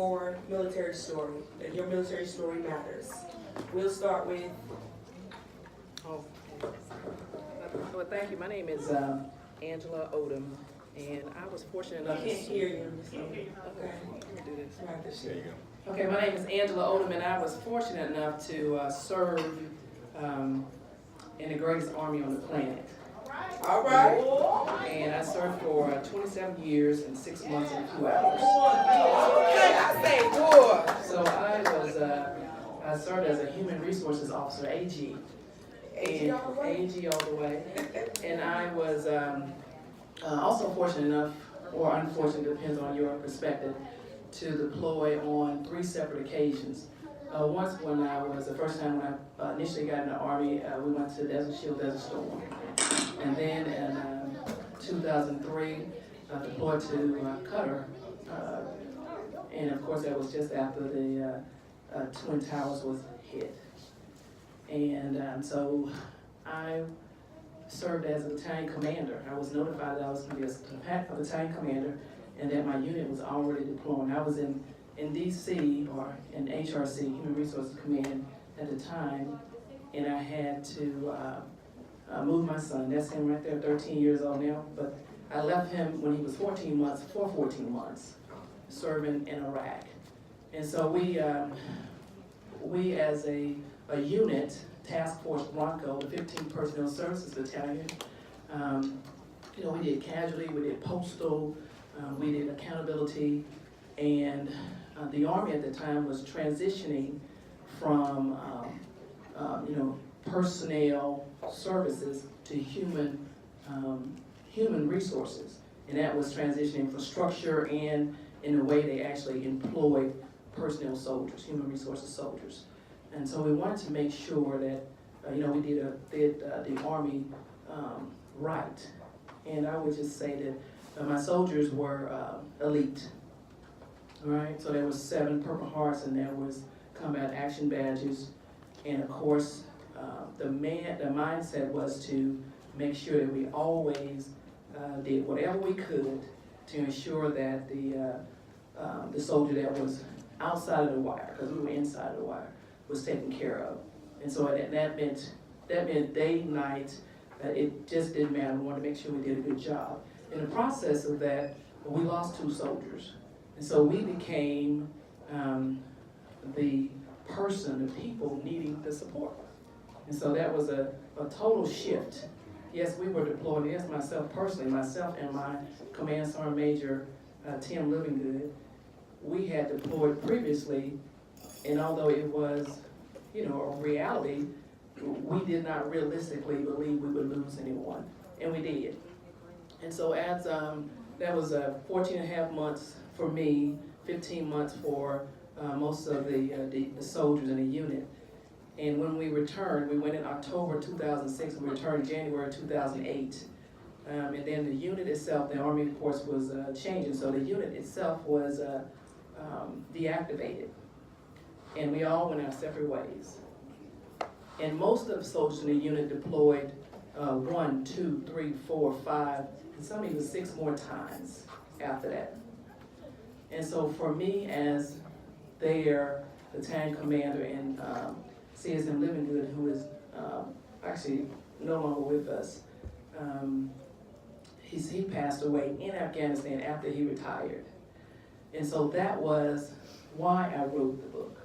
your military story, that your military story matters. We'll start with. Oh, well, thank you. My name is Angela Odom, and I was fortunate I enough. can't hear you. Okay. Let me do this. Try this. There you go. Okay, my name is Angela Odom, and I was fortunate enough to serve in the greatest army on the planet. All right. And I served for 27 years and 6 months and 2 hours. Okay, I say war. So I served as a human resources officer, AG. AG all the way? AG all the way. And I was also fortunate enough, or unfortunate, depends on your perspective, to deploy on 3 separate occasions. Once when I was, the first time when I initially got in the Army, we went to Desert Shield, Desert Storm. And then in 2003, deployed to Qatar. And of course that was just after the Twin Towers was hit. And so I served as a battalion commander. I was notified that I was going to be a battalion commander and that my unit was already deploying. I was in DC, or in HRC, Human Resources Command at the time, and I had to move my son. That's him right there, 13 years old now, but I left him when he was 14 months, for 14 months, serving in Iraq. And so we as a unit, Task Force Bronco, the 15th Personnel Services Battalion, we did casualty, we did postal, we did accountability, and the Army at the time was transitioning from, personnel services to human resources. And that was transitioning from structure and in the way they actually employed personnel soldiers, human resources soldiers. And so we wanted to make sure that, we did the Army right. And I would just say that my soldiers were elite. All right, so there was 7 Purple Hearts and there was combat action badges. And of course, the mindset was to make sure that we always did whatever we could to ensure that the soldier that was outside of the wire, because we were inside of the wire, was taken care of. And so that meant day, night, it just didn't matter. We wanted to make sure we did a good job. In the process of that, we lost 2 soldiers. And so we became the people needing the support. And so that was a total shift. Yes, we were deployed. Yes, myself and my Command Sergeant Major, Tim Livingood, we had deployed previously, and although it was, a reality, we did not realistically believe we would lose anyone, and we did. And so as that was 14 and a half months for me, 15 months for most of the soldiers in the unit. And when we returned, we went in October 2006, we returned January 2008. And then the unit itself, the Army, of course, was changing, so the unit itself was deactivated. And we all went our separate ways. And most of the soldiers in the unit deployed 1, 2, 3, 4, 5, and some even 6 more times after that. And so for me as their battalion commander and CSM Livingood, who is actually no longer with us, he passed away in Afghanistan after he retired. And so that was why I wrote the book.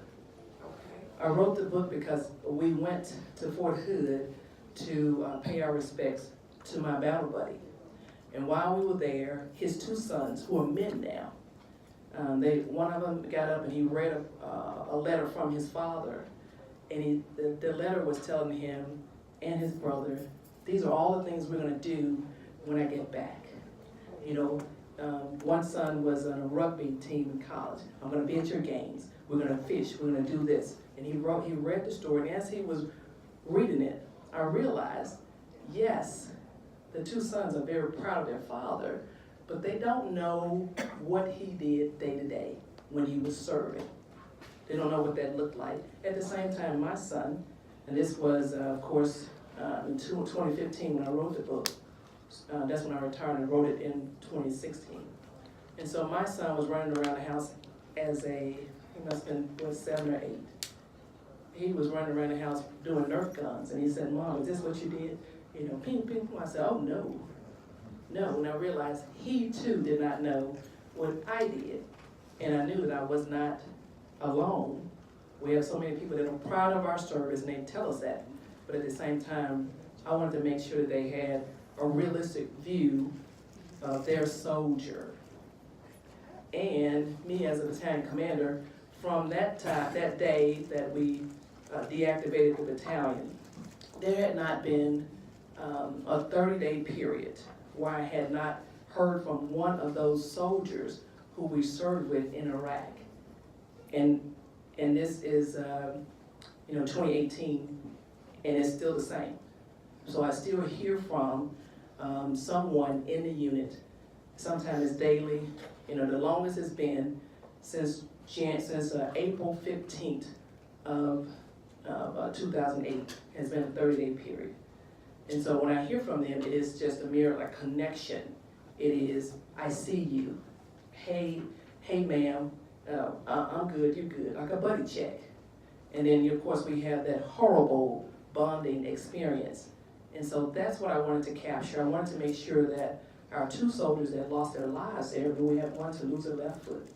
I wrote the book because we went to Fort Hood to pay our respects to my battle buddy. And while we were there, his 2 sons, who are men now, one of them got up and he read a letter from his father. And the letter was telling him and his brother, these are all the things we're going to do when I get back. One son was on a rugby team in college. I'm going to be at your games. We're going to fish. We're going to do this. And he read the story, and as he was reading it, I realized, yes, the 2 sons are very proud of their father, but they don't know what he did day to day when he was serving. They don't know what that looked like. At the same time, my son, and this was, of course, in 2015 when I wrote the book, that's when I retired and wrote it in 2016. And so my son was running around the house he must have been, 7 or 8. He was running around the house doing Nerf guns, and he said, "Mom, is this what you did? You know, ping, ping, ping." I said, "Oh, no." No, and I realized he too did not know what I did. And I knew that I was not alone. We have so many people that are proud of our service, and they tell us that. But at the same time, I wanted to make sure that they had a realistic view of their soldier. And me as a battalion commander, from that day that we deactivated the battalion, there had not been a 30-day period where I had not heard from one of those soldiers who we served with in Iraq. And this is 2018, and it's still the same. So I still hear from someone in the unit. Sometimes it's daily. The longest it's been since April 15th of 2008 has been a 30-day period. And so when I hear from them, it is just a mere connection. It is, "I see you. Hey ma'am, I'm good, you're good," like a buddy check. And then of course we have that horrible bonding experience. And so that's what I wanted to capture. I wanted to make sure that our 2 soldiers that lost their lives there, and we have one to lose their left foot,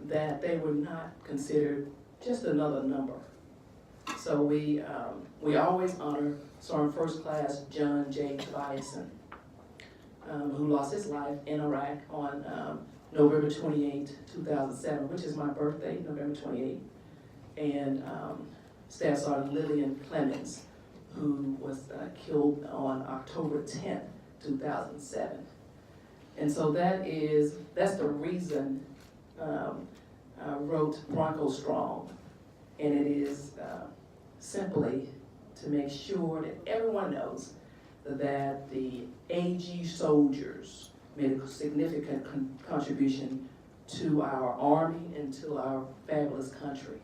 that they were not considered just another number. So we always honor Sergeant First Class John J. Tobiason, who lost his life in Iraq on November 28, 2007, which is my birthday, November 28. And Staff Sergeant Lillian Clemens, who was killed on October 10th, 2007. And so that's the reason I wrote Bronco Strong. And it is simply to make sure that everyone knows that the AG soldiers made a significant contribution to our Army and to our fabulous country.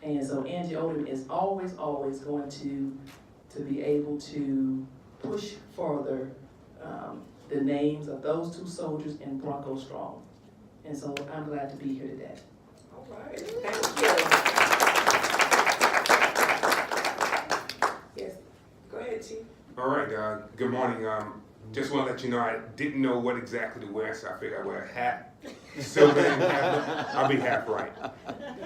And so Angie Odom is always going to be able to push further the names of those 2 soldiers in Bronco Strong. And so I'm glad to be here today. All right, thank you. Yes, go ahead, Chief. All right, good morning. Just want to let you know I didn't know what exactly to wear, so I figured I'd wear a hat. Silver and half, I'll be half right.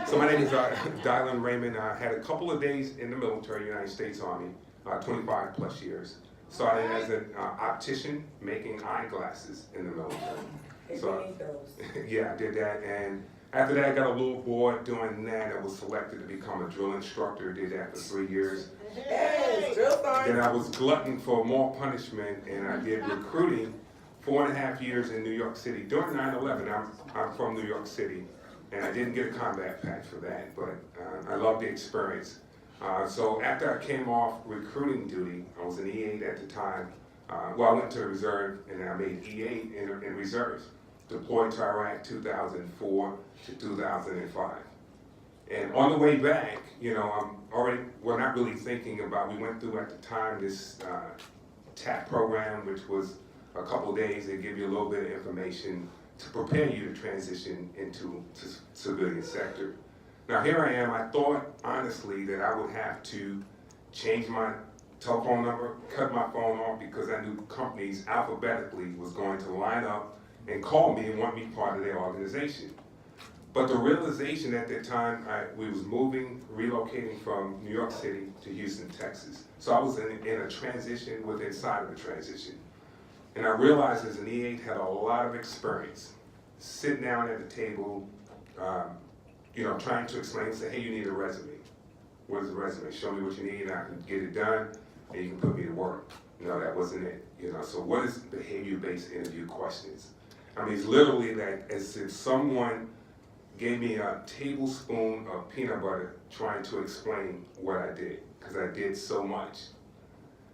So my name is Dylan Raymond. I had a couple of days in the military, United States Army, 25 plus years. Started as an optician making eyeglasses in the military. So, yeah, I did that, and after that I got a little bored doing that. I was selected to become a drill instructor, did that for 3 years. Yes, drill sergeant. Then I was glutton for more punishment, and I did recruiting 4.5 years in New York City. During 9/11, I'm from New York City, and I didn't get a combat patch for that, but I loved the experience. So after I came off recruiting duty, I was an E8 at the time. I went to the reserve, and I made E8 in reserves. Deployed to Iraq 2004 to 2005. And on the way back, we're not really thinking about, we went through at the time this TAP program, which was a couple days. They give you a little bit of information to prepare you to transition into civilian sector. Now here I am. I thought honestly that I would have to change my telephone number, cut my phone off, because I knew companies alphabetically was going to line up and call me and want me part of their organization. But the realization at that time, we was relocating from New York City to Houston, Texas. So I was in a transition inside of a transition. And I realized as an E8 had a lot of experience, sitting down at the table, trying to explain, say, hey, you need a resume. What is a resume? Show me what you need, and I can get it done, and you can put me to work. No, that wasn't it. So what is behavior-based interview questions? I mean, it's literally like as if someone gave me a tablespoon of peanut butter trying to explain what I did, because I did so much.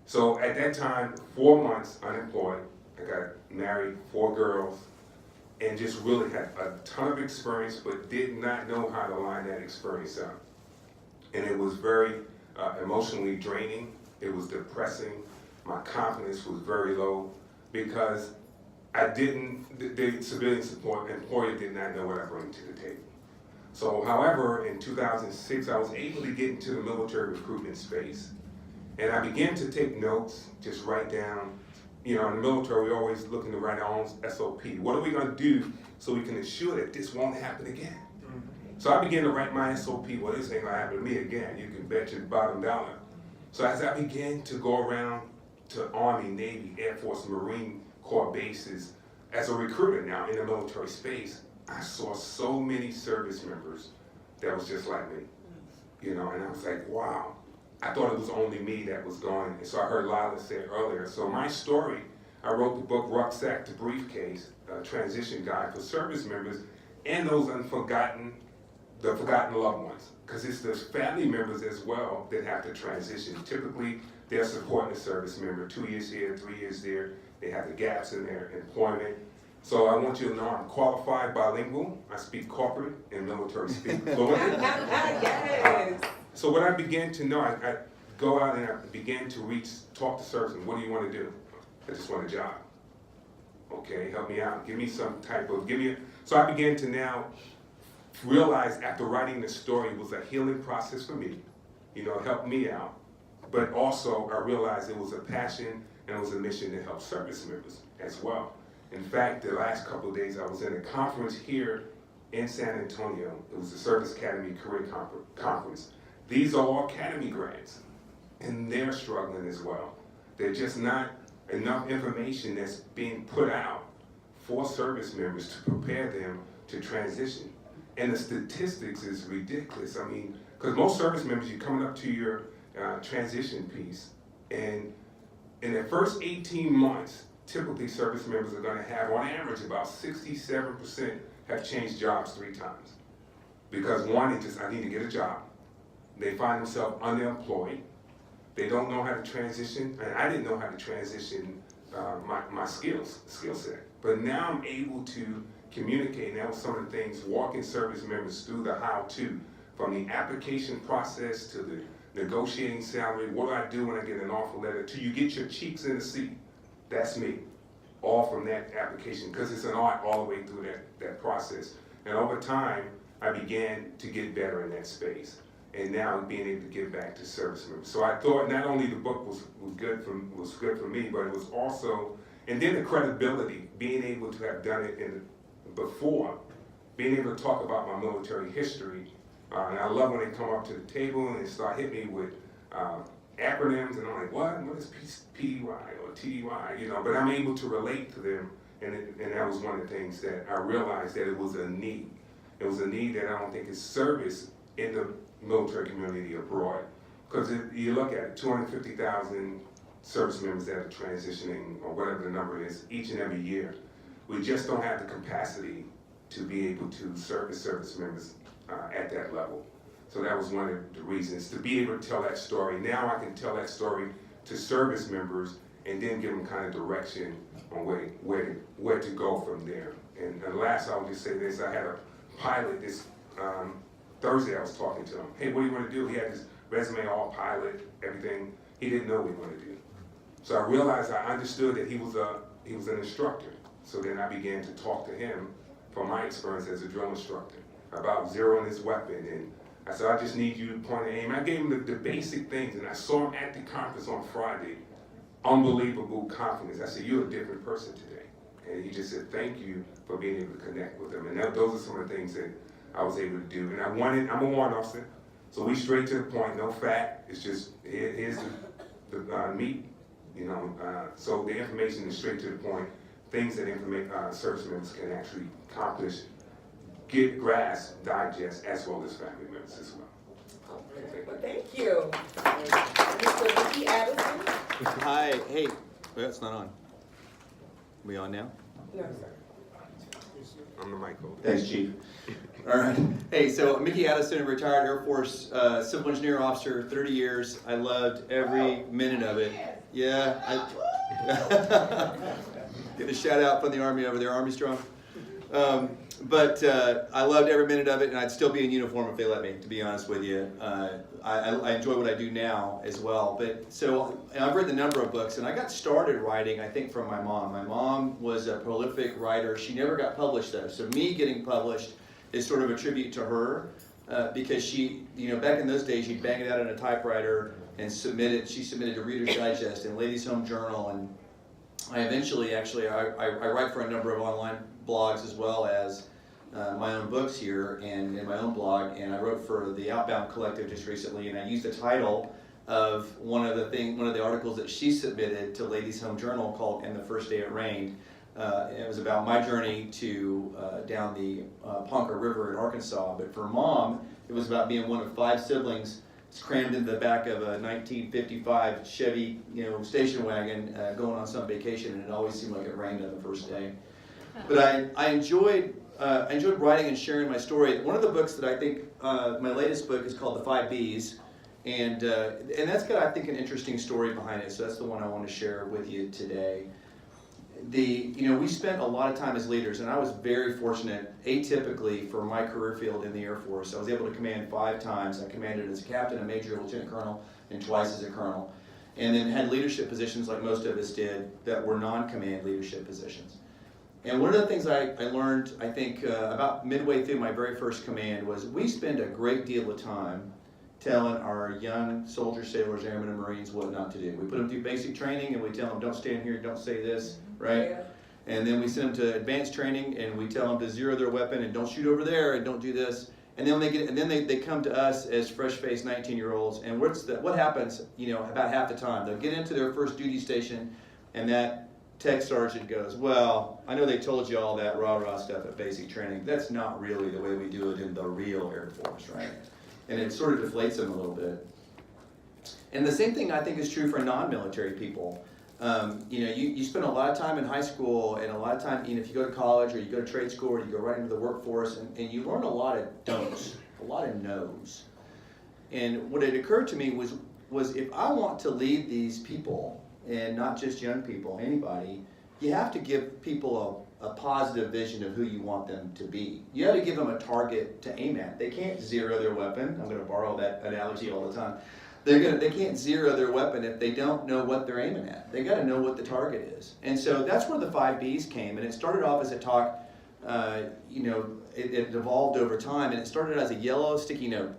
So at that time, 4 months unemployed, I got married, 4 girls, and just really had a ton of experience, but did not know how to line that experience up. And it was very emotionally draining. It was depressing. My confidence was very low, because the civilian support employer did not know what I bring to the table. So, however, in 2006, I was able to get into the military recruitment space. And I began to take notes, just write down, in the military, we're always looking to write our own SOP. What are we gonna do so we can ensure that this won't happen again? So I began to write my SOP. Well, this ain't gonna happen to me again. You can bet your bottom dollar. So as I began to go around to Army, Navy, Air Force, Marine Corps bases, as a recruiter now in the military space, I saw so many service members that was just like me, and I was like, wow. I thought it was only me that was going, and so I heard Lila say it earlier. So my story, I wrote the book Rucksack to Briefcase, a transition guide for service members and those the forgotten loved ones. Because it's the family members as well that have to transition. Typically, they're supporting the service member, 2 years here, 3 years there. They have the gaps in their employment. So I want you to know I'm qualified bilingual. I speak corporate and military speak fluently. Yes. So what I began to know, I go out and I began to talk to servicemen. What do you want to do? I just want a job. Okay, help me out. Give me some type of, so I began to now realize after writing the story it was a healing process for me, helped me out. But also I realized it was a passion and it was a mission to help service members as well. In fact, the last couple of days I was in a conference here in San Antonio. It was the Service Academy Career Conference. These are all academy grads, and they're struggling as well. There's just not enough information that's being put out for service members to prepare them to transition. And the statistics is ridiculous. I mean, because most service members, you're coming up to your transition piece, and in the first 18 months, typically service members are going to have, on average, about 67% have changed jobs 3 times. Because one, I need to get a job. They find themselves underemployed. They don't know how to transition, and I didn't know how to transition my skill set. But now I'm able to communicate, and that was some of the things, walking service members through the how-to, from the application process to the negotiating salary, what do I do when I get an offer letter, till you get your cheeks in the seat. That's me, all from that application, because it's an art all the way through that process. And over time, I began to get better in that space. And now being able to give back to service members. So I thought not only the book was good for me, but it was also, and then the credibility, being able to have done it before, being able to talk about my military history. And I love when they come up to the table and they start hitting me with acronyms, and I'm like, what is PDY or TDY, but I'm able to relate to them, and that was one of the things that I realized that it was a need. It was a need that I don't think is serviced in the military community abroad. Because if you look at it, 250,000 service members that are transitioning, or whatever the number is, each and every year. We just don't have the capacity to be able to service service members at that level. So that was one of the reasons, to be able to tell that story. Now I can tell that story to service members and then give them kind of direction on where to go from there. And last, I'll just say this, I had a pilot this Thursday. I was talking to him. Hey, what do you want to do? He had his resume all pilot, everything. He didn't know what he wanted to do. So I realized, I understood that he was an instructor. So then I began to talk to him from my experience as a drill instructor about zeroing his weapon. And I said, I just need you to point and aim. I gave him the basic things, and I saw him at the conference on Friday. Unbelievable confidence. I said, you're a different person today. And he just said, thank you for being able to connect with him. And those are some of the things that I was able to do. And I'm a warrant officer, so we straight to the point, no fat. It's just, here's the meat, so the information is straight to the point. Things that service members can actually accomplish, grasp, digest, as well as family members as well. Well, thank you. Mr. Mickey Addison? Hi, hey, well, it's not on. We on now? No, sir. I'm the mic holder. Thanks, Chief. All right. Hey, so Mickey Addison, retired Air Force civil engineer officer, 30 years. I loved every minute of it. Yeah. Get a shout out from the Army over there, Army Strong. But I loved every minute of it, and I'd still be in uniform if they let me, to be honest with you. I enjoy what I do now as well. But so I've read a number of books, and I got started writing, I think, from my mom. My mom was a prolific writer. She never got published, though. So me getting published is sort of a tribute to her, because she, back in those days, you'd bang it out on a typewriter and submit it. She submitted to Reader's Digest and Ladies' Home Journal, and I eventually, I write for a number of online blogs as well as my own books here and in my own blog, and I wrote for the Outbound Collective just recently, and I used the title of one of the articles that she submitted to Ladies' Home Journal called "And the First Day It Rained." It was about my journey to down the Ponca River in Arkansas, but for Mom, it was about being one of 5 siblings crammed into the back of a 1955 Chevy, station wagon, going on some vacation, and it always seemed like it rained on the first day. But I enjoyed writing and sharing my story. One of the books that I think, my latest book is called The 5 B's, and that's got, I think, an interesting story behind it. So that's the one I want to share with you today. We spent a lot of time as leaders, and I was very fortunate, atypically for my career field in the Air Force. I was able to command 5 times. I commanded as a captain, a major, lieutenant colonel, and twice as a colonel. And then had leadership positions like most of us did that were non-command leadership positions. And one of the things I learned, I think, about midway through my very first command was we spend a great deal of time telling our young soldiers, sailors, airmen, and Marines what not to do. We put them through basic training, and we tell them, don't stand here, don't say this, right? Yeah. And then we send them to advanced training, and we tell them to zero their weapon, and don't shoot over there, and don't do this. And then they come to us as fresh-faced 19-year-olds, and what happens, about half the time? They'll get into their first duty station, and that tech sergeant goes, well, I know they told you all that rah-rah stuff at basic training. That's not really the way we do it in the real Air Force, right? And it sort of deflates them a little bit. And the same thing I think is true for non-military people. You spend a lot of time in high school and a lot of time, if you go to college or you go to trade school or you go right into the workforce, and you learn a lot of don'ts, a lot of no's. And what had occurred to me was if I want to lead these people, and not just young people, anybody, you have to give people a positive vision of who you want them to be. You have to give them a target to aim at. They can't zero their weapon. I'm going to borrow that analogy all the time. They can't zero their weapon if they don't know what they're aiming at. They got to know what the target is. And so that's where the 5 B's came. And it started off as a talk, it evolved over time, and it started as a yellow sticky note.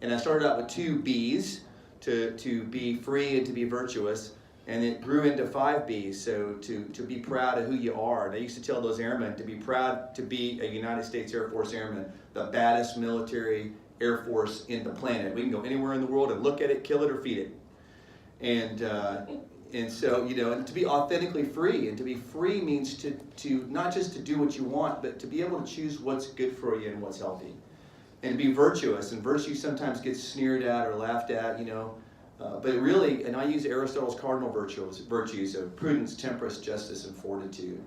And I started out with 2 B's, to be free and to be virtuous. And it grew into 5 B's, so to be proud of who you are. And I used to tell those airmen to be proud to be a United States Air Force airman, the baddest military Air Force in the planet. We can go anywhere in the world and look at it, kill it, or feed it. And so, to be authentically free. And to be free means to not just to do what you want, but to be able to choose what's good for you and what's healthy. And to be virtuous. And virtue sometimes gets sneered at or laughed at, but really, and I use Aristotle's cardinal virtues of prudence, temperance, justice, and fortitude.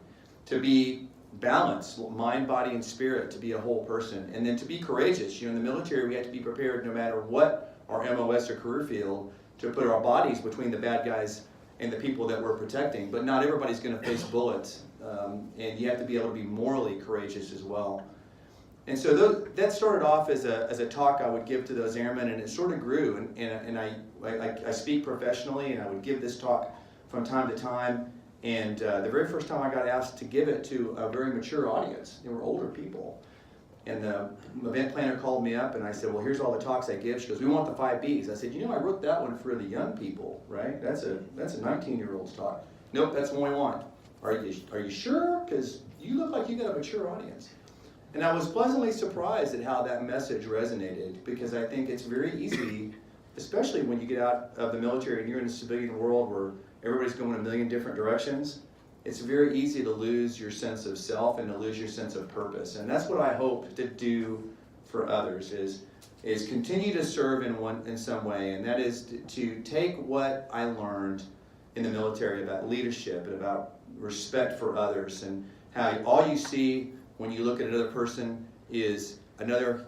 To be balanced, mind, body, and spirit, to be a whole person. And then to be courageous. In the military, we have to be prepared no matter what our MOS or career field to put our bodies between the bad guys and the people that we're protecting. But not everybody's going to face bullets. And you have to be able to be morally courageous as well. And so that started off as a talk I would give to those airmen, and it sort of grew. And I speak professionally, and I would give this talk from time to time. And the very first time I got asked to give it to a very mature audience, they were older people. And the event planner called me up, and I said, well, here's all the talks I give. She goes, we want the 5 B's. I said, I wrote that one for the young people, right? That's a 19-year-old's talk. Nope, that's the one we want. Are you sure? Because you look like you got a mature audience. And I was pleasantly surprised at how that message resonated, because I think it's very easy, especially when you get out of the military and you're in a civilian world where everybody's going a million different directions. It's very easy to lose your sense of self and to lose your sense of purpose. And that's what I hope to do for others is continue to serve in some way. And that is to take what I learned in the military about leadership and about respect for others, and how all you see when you look at another person is another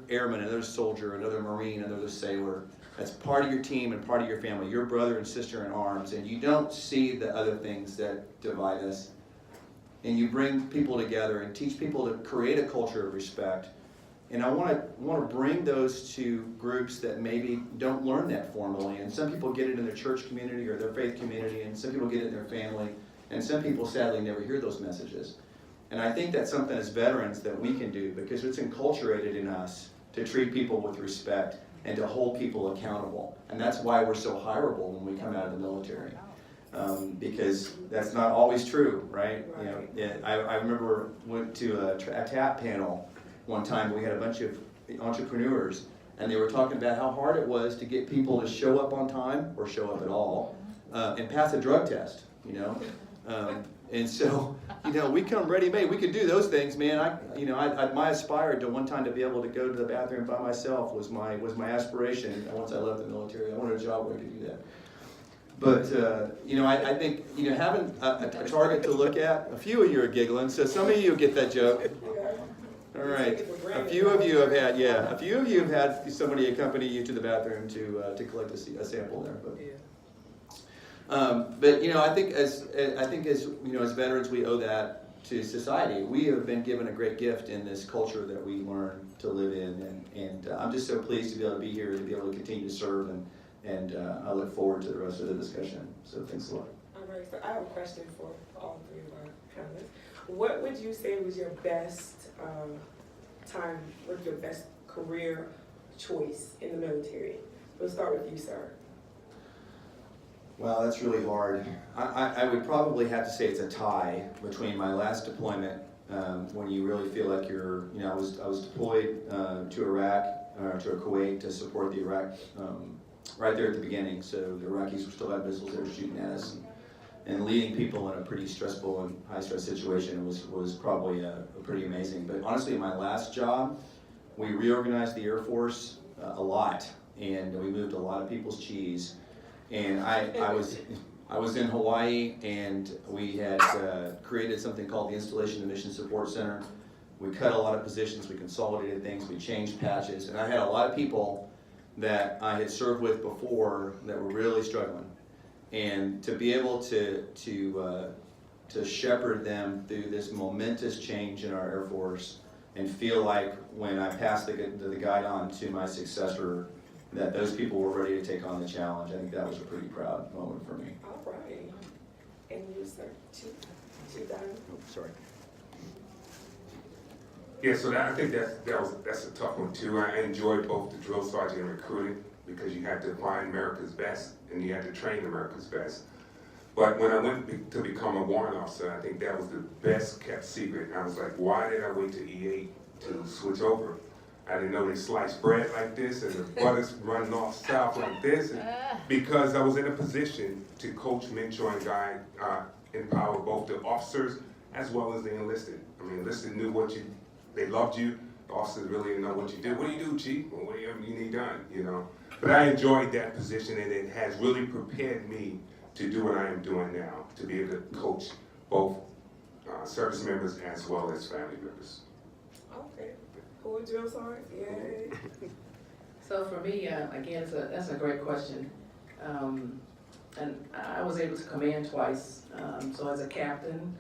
airman, another soldier, another Marine, another sailor. That's part of your team and part of your family, your brother and sister in arms, and you don't see the other things that divide us. and you bring people together and teach people to create a culture of respect. And I want to bring those to groups that maybe don't learn that formally. And some people get it in their church community or their faith community, and some people get it in their family, and some people sadly never hear those messages. And I think that's something as veterans that we can do, because it's enculturated in us to treat people with respect and to hold people accountable. And that's why we're so hireable when we come out of the military. Because that's not always true, right? You know, yeah, I remember went to a TAP panel one time. We had a bunch of entrepreneurs, and they were talking about how hard it was to get people to show up on time or show up at all and pass a drug test, you know? And so, you know, we come ready-made. We could do those things, man. I aspired to one time to be able to go to the bathroom by myself was my aspiration. And once I left the military, I wanted a job where I could do that. But, you know, I think, you know, having a target to look at, a few of you are giggling, so some of you get that joke. All right. A few of you have had somebody accompany you to the bathroom to collect a sample there. But you know, I think as you know, as veterans, we owe that to society. We have been given a great gift in this culture that we learn to live in, and I'm just so pleased to be able to be here, to be able to continue to serve, and I look forward to the rest of the discussion. So thanks a lot. All right, so I have a question for all three of our panelists. What would you say was your best time, what's your best career choice in the military? We'll start with you, sir. Wow, that's really hard. I would probably have to say it's a tie between my last deployment, when you really feel like you're, you know, I was deployed to Iraq, to Kuwait to support the Iraq, right there at the beginning. So the Iraqis still had missiles they were shooting at us, and leading people in a pretty stressful and high stress situation was probably pretty amazing. But honestly, my last job, we reorganized the Air Force a lot, and we moved a lot of people's cheese. And I was in Hawaii, and we had created something called the Installation and Mission Support Center. We cut a lot of positions, we consolidated things, we changed patches, and I had a lot of people that I had served with before that were really struggling. And to be able to shepherd them through this momentous change in our Air Force, and feel like when I passed the guide on to my successor, that those people were ready to take on the challenge. I think that was a pretty proud moment for me. All right. And you, sir? Chief Diamond? Oh, sorry. Yeah, so I think that's a tough one too. I enjoyed both the drill sergeant and recruiting, because you had to find America's best and you had to train America's best. But when I went to become a warrant officer, I think that was the best kept secret. And I was like, why did I wait to E8 to switch over? I didn't know they sliced bread like this and the butter's running off south like this. And because I was in a position to coach, mentor, and guide, empower both the officers as well as the enlisted. I mean, enlisted knew they loved you. The officers really didn't know what you did. What do you do, Chief? Well, what do you need done, you know? But I enjoyed that position, and it has really prepared me to do what I am doing now, to be able to coach both service members as well as family members. Okay. Who would drill sergeant? Yay. So for me, again, that's a great question. And I was able to command twice. So as a captain,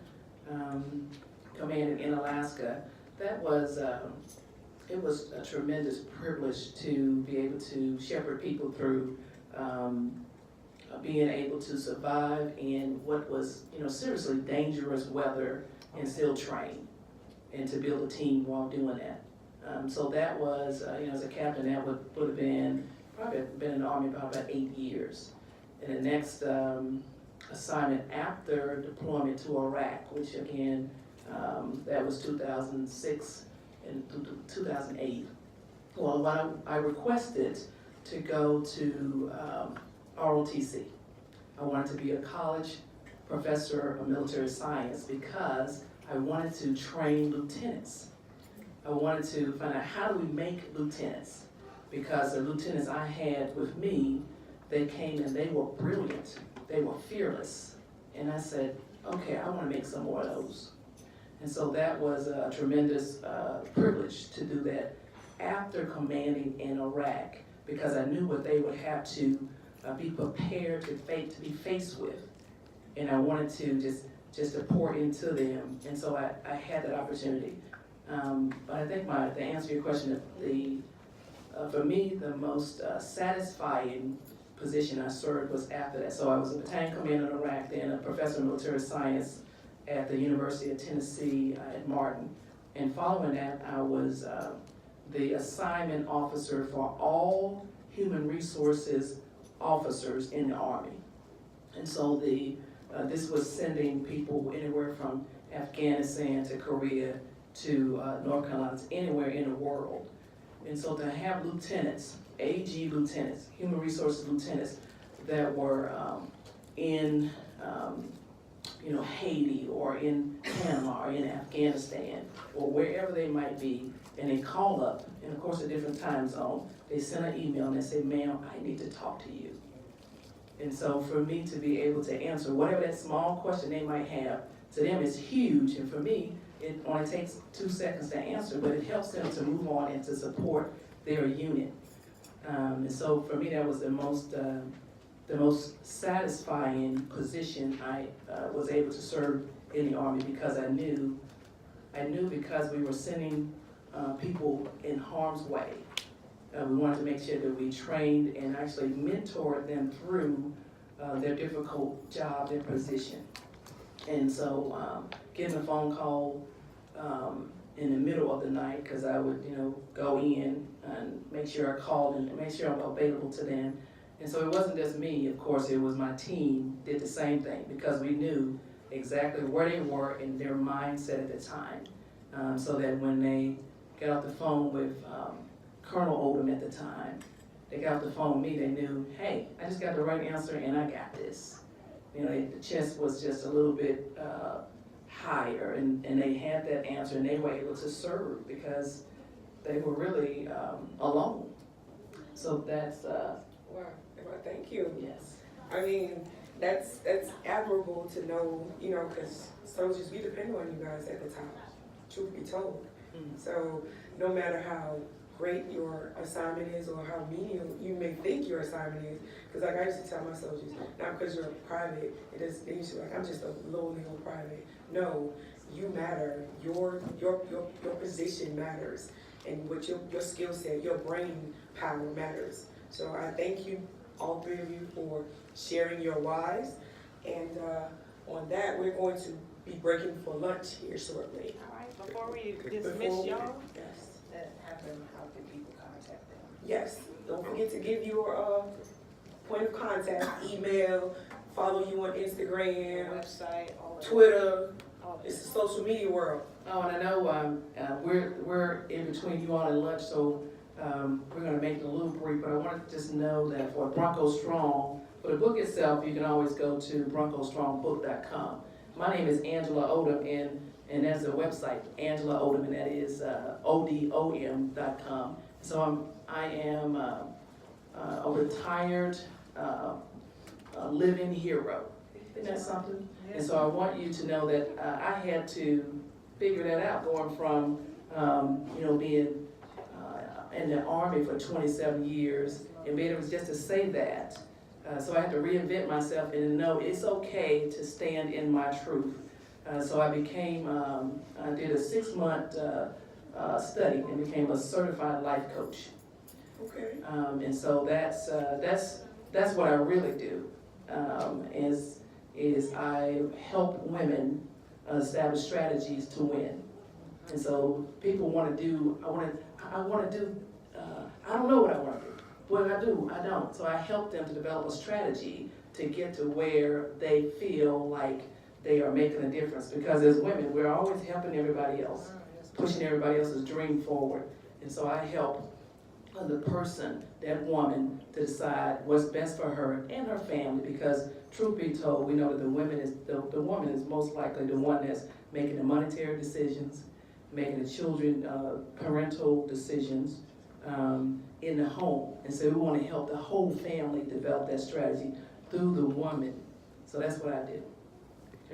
commanding in Alaska, that was, it was a tremendous privilege to be able to shepherd people through being able to survive in what was, you know, seriously dangerous weather and still train, and to build a team while doing that. So that was, you know, as a captain, that would have been, probably been in the Army about 8 years. And the next assignment after deployment to Iraq, which again, that was 2006 and 2008. Well, when I requested to go to ROTC, I wanted to be a college professor of military science because I wanted to train lieutenants. I wanted to find out, how do we make lieutenants? Because the lieutenants I had with me, they came and they were brilliant. They were fearless. And I said, okay, I want to make some more of those. And so that was a tremendous privilege to do that after commanding in Iraq, because I knew what they would have to be prepared to be faced with. And I wanted to just just to pour into them, and so I had that opportunity. But I think to answer your question, for me, the most satisfying position I served was after that. So I was a battalion commander in Iraq, then a professor of military science at the University of Tennessee at Martin. And following that, I was the assignment officer for all human resources officers in the Army. And so this was sending people anywhere from Afghanistan to Korea to North Carolina, anywhere in the world. And so to have lieutenants, AG lieutenants, human resources lieutenants that were in Haiti or in Panama or in Afghanistan or wherever they might be, and they call up, and of course a different time zone, they send an email and they say, ma'am, I need to talk to you. And so for me to be able to answer whatever that small question they might have, to them it's huge, and for me, it only takes 2 seconds to answer, but it helps them to move on and to support their unit. And so for me, that was the most satisfying position I was able to serve in the Army, because I knew because we were sending people in harm's way. We wanted to make sure that we trained and actually mentored them through their difficult job, their position. And so getting a phone call in the middle of the night, because I would, go in and make sure I called and make sure I'm available to them. And so it wasn't just me, of course, it was my team did the same thing, because we knew exactly where they were in their mindset at the time. So that when they got off the phone with Colonel Odom at the time, they got off the phone with me, they knew, hey, I just got the right answer and I got this. The chest was just a little bit higher, and they had that answer, and they were able to serve because they were really alone. So that's Wow, well, thank you. yes. I mean, that's admirable to know, because soldiers, we depend on you guys at the time, truth be told. So no matter how great your assignment is or how menial you may think your assignment is, because like I used to tell my soldiers, not because you're a private, they used to be like, I'm just a lowly old private. No, you matter. Your position matters, and what your skill set, your brain power matters. So I thank you, all three of you, for sharing your whys. And on that, we're going to be breaking for lunch here shortly. All right, before we dismiss y'all, Yes. have them, how can people contact them? Yes, don't forget to give your point of contact, email, follow you on Instagram, Website, all that. Twitter. All that. It's the social media world. Oh, and I know we're in between you all and lunch, so we're going to make it a little brief, but I want to just know that for Bronco Strong, for the book itself, you can always go to BroncoStrongBook.com. My name is Angela Odom, and there's a website, Angela Odom, and that is ODOM.com. So I am a retired living hero. Isn't that something? And so I want you to know that I had to figure that out, going from being in the Army for 27 years, and being able just to say that. So I had to reinvent myself and know it's okay to stand in my truth. So I became, I did a 6-month study and became a certified life coach. Okay. And so that's what I really do. Is I help women establish strategies to win. And so people want to do, I want to do, I don't know what I want to do. What I do, I don't. So I help them to develop a strategy to get to where they feel like they are making a difference. Because as women, we're always helping everybody else, pushing everybody else's dream forward. And so I help the person, that woman, to decide what's best for her and her family. Because truth be told, we know that the woman is most likely the one that's making the monetary decisions, making the children parental decisions in the home. And so we want to help the whole family develop that strategy through the woman. So that's what I do.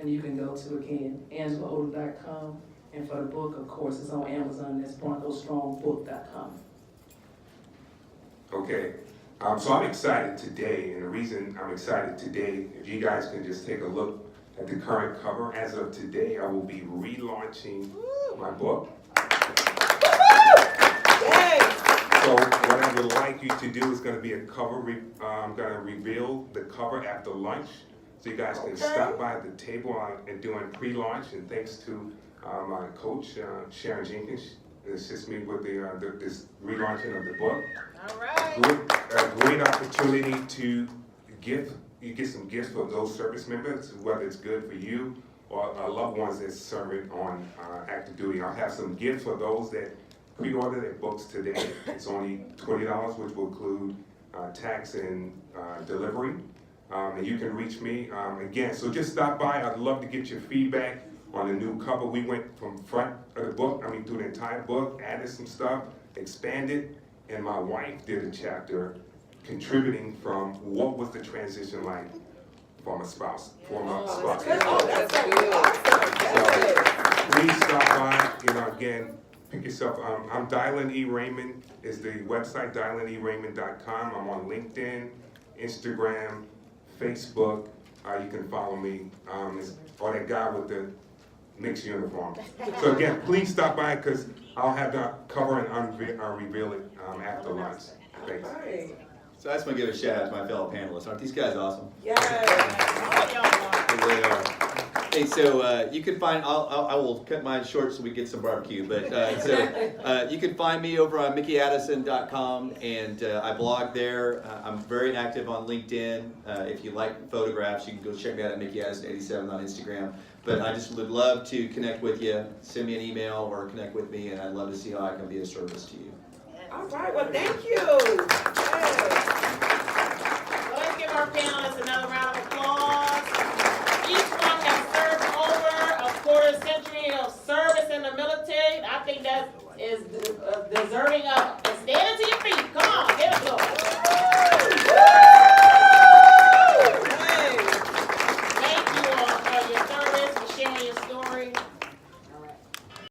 And you can go to, again, AngelaOdom.com. And for the book, of course, it's on Amazon. That's BroncoStrongBook.com. Okay, so I'm excited today, and the reason I'm excited today, if you guys can just take a look the current cover. As of today, I will be relaunching my book. So what I would like you to do is going to be a cover. I'm going to reveal the cover after lunch, so you guys can stop by the table and doing pre-launch. And thanks to my coach Sharon Jenkins, who assists me with this relaunching of the book. All right. A great opportunity to get some gifts for those service members, whether it's good for you or loved ones that's serving on active duty. I'll have some gifts for those that pre-order their books today. It's only $20, which will include tax and delivery. And you can reach me again. So just stop by. I'd love to get your feedback on the new cover. We went from front of the book, through the entire book, added some stuff, expanded, and my wife did a chapter contributing from what was the transition like from a spouse, former spouse. That's good. Awesome. Please stop by, again, pick yourself. I'm Dylan E. Raymond is the website, dylaneraymonds.com. I'm on LinkedIn, Instagram, Facebook. You can follow me. Or that guy with the mixed uniform. So again, please stop by because I'll have the cover and reveal it after lunch. Thanks. All right. So I just want to give a shout out to my fellow panelists. Aren't these guys awesome? Yes. All y'all are. They really are. Hey, so you can find, I will cut mine short so we get some barbecue, but you can find me over on mickyaddison.com, and I blog there. I'm very active on LinkedIn. If you like photographs, you can go check me out at MickeyAddison87 on Instagram. But I just would love to connect with you. Send me an email or connect with me, and I'd love to see how I can be of service to you. All right. Well, thank you. Yes. So let's give our panelists another round of applause. Each one has served over a quarter century of service in the military. I think that is deserving of